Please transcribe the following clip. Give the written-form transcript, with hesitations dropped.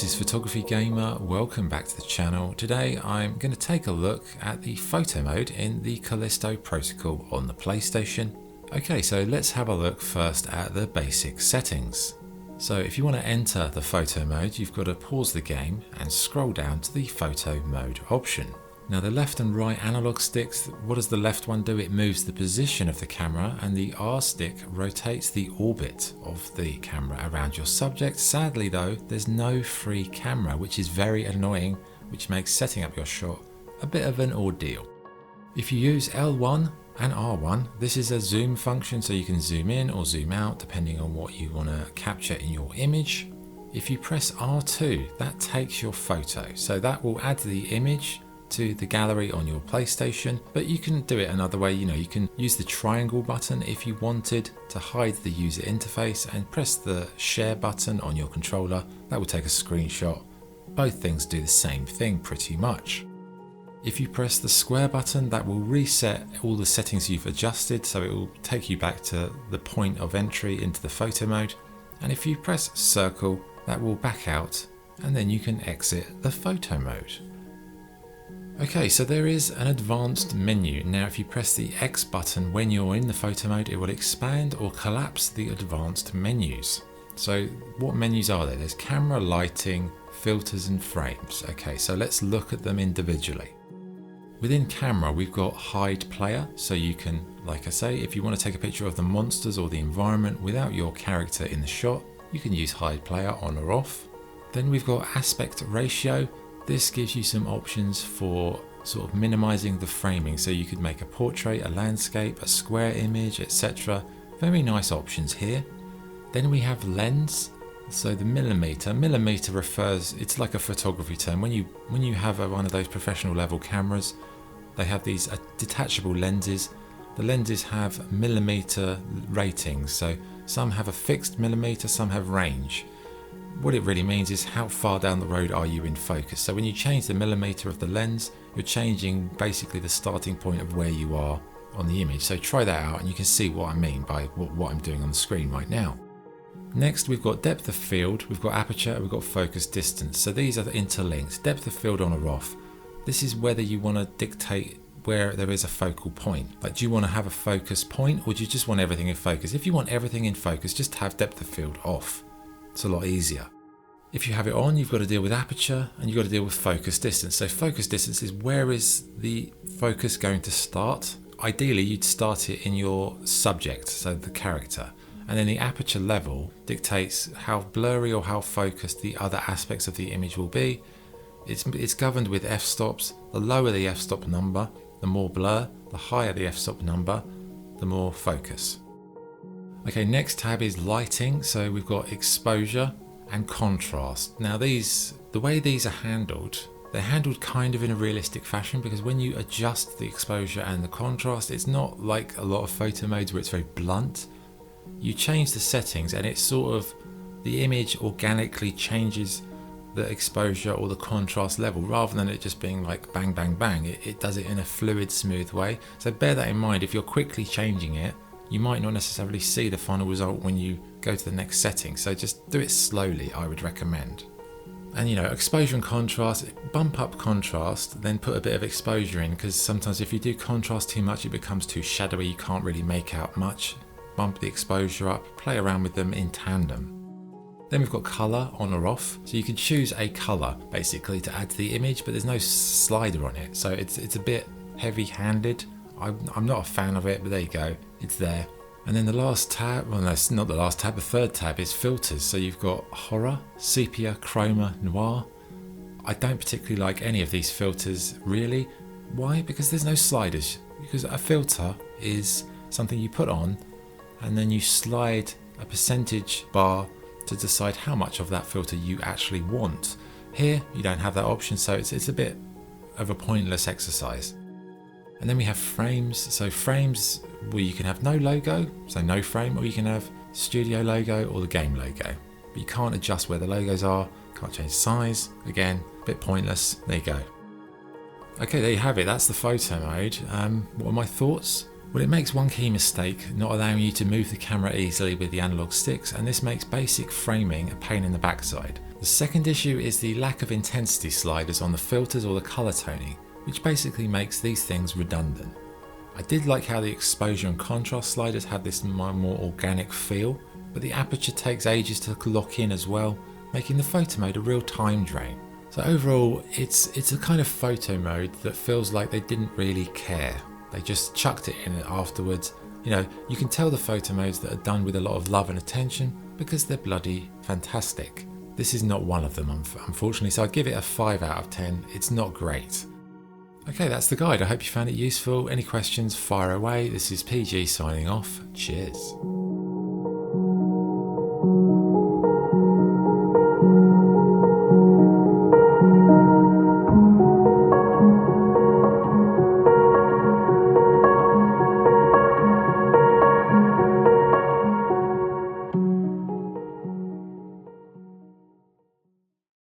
this is Photography Gamer. Welcome back to the channel. Today I'm going to take a look at the photo mode in the Callisto Protocol on the PlayStation. Okay, so let's have a look first at the basic settings. So if you want to enter the photo mode, you've got to pause the game and scroll down to the photo mode option. Now the left and right analog sticks, what does the left one do? It moves the position of the camera, and the R stick rotates the orbit of the camera around your subject. Sadly though, there's no free camera, which is very annoying, which makes setting up your shot a bit of an ordeal. If you use L1 and R1, this is a zoom function, so you can zoom in or zoom out depending on what you want to capture in your image. If you press R2, that takes your photo, so that will add the image to the gallery on your PlayStation, but you can do it another way. You can use the triangle button if you wanted to hide the user interface, and press the share button on your controller. That will take a screenshot. Both things do the same thing pretty much. If you press the square button, that will reset all the settings you've adjusted, so it will take you back to the point of entry into the photo mode. And if you press circle, that will back out, and then you can exit the photo mode. Okay, so there is an advanced menu. Now if you press the X button when you're in the photo mode, it will expand or collapse the advanced menus. So what menus are there? There's camera, lighting, filters and frames. Okay, so let's look at them individually. Within camera, we've got hide player, so you can, like I say, if you want to take a picture of the monsters or the environment without your character in the shot, you can use hide player on or off. Then we've got aspect ratio. This gives you some options for sort of minimizing the framing, so you could make a portrait, a landscape, a square image, etc. Very nice options here. Then we have lens. So the millimeter refers, it's like a photography term. When you have one of those professional level cameras, they have these detachable lenses. The lenses have millimeter ratings, so some have a fixed millimeter, some have range. What it really means is how far down the road are you in focus. So when you change the millimeter of the lens, you're changing basically the starting point of where you are on the image. So try that out and you can see what I mean by what I'm doing on the screen right now. Next we've got depth of field, we've got aperture, we've got focus distance. So these are interlinked. Depth of field on or off. This is whether you want to dictate where there is a focal point. Like, do you want to have a focus point, or do you just want everything in focus? If you want everything in focus, just have depth of field off. It's a lot easier. If you have it on, you've got to deal with aperture and you've got to deal with focus distance. So focus distance is where is the focus going to start. Ideally, you'd start it in your subject, so the character. And then the aperture level dictates how blurry or how focused the other aspects of the image will be. It's governed with f-stops. The lower the f-stop number, the more blur. The higher the f-stop number, the more focus. Okay, next tab is lighting. So we've got exposure and contrast. Now the way these are handled, they're handled kind of in a realistic fashion, because when you adjust the exposure and the contrast, it's not like a lot of photo modes where it's very blunt. You change the settings and it's sort of, the image organically changes the exposure or the contrast level, rather than it just being like bang, bang, bang. It does it in a fluid, smooth way. So bear that in mind. If you're quickly changing it, you might not necessarily see the final result when you go to the next setting. So just do it slowly, I would recommend. And exposure and contrast, bump up contrast, then put a bit of exposure in, because sometimes if you do contrast too much, it becomes too shadowy. You can't really make out much. Bump the exposure up, play around with them in tandem. Then we've got color on or off. So you can choose a color basically to add to the image, but there's no slider on it. So it's a bit heavy handed. I'm not a fan of it, but there you go, it's there. And then the last tab, well no, it's not the last tab, the third tab is filters. So you've got horror, sepia, chroma, noir. I don't particularly like any of these filters really. Why? Because there's no sliders. Because a filter is something you put on and then you slide a percentage bar to decide how much of that filter you actually want. Here you don't have that option, so it's a bit of a pointless exercise. And then we have frames. So frames, where you can have no logo, so no frame, or you can have studio logo or the game logo. But you can't adjust where the logos are, can't change size. Again, a bit pointless. There you go. Okay, there you have it. That's the photo mode. What are my thoughts? Well, it makes one key mistake, not allowing you to move the camera easily with the analog sticks, and this makes basic framing a pain in the backside. The second issue is the lack of intensity sliders on the filters or the colour toning, which basically makes these things redundant. I did like how the exposure and contrast sliders had this more organic feel, but the aperture takes ages to lock in as well, making the photo mode a real time drain. So overall, it's a kind of photo mode that feels like they didn't really care. They just chucked it in afterwards. You know, you can tell the photo modes that are done with a lot of love and attention because they're bloody fantastic. This is not one of them, unfortunately, so I'd give it a 5 out of 10. It's not great. Okay, that's the guide. I hope you found it useful. Any questions, fire away. This is PG signing off. Cheers.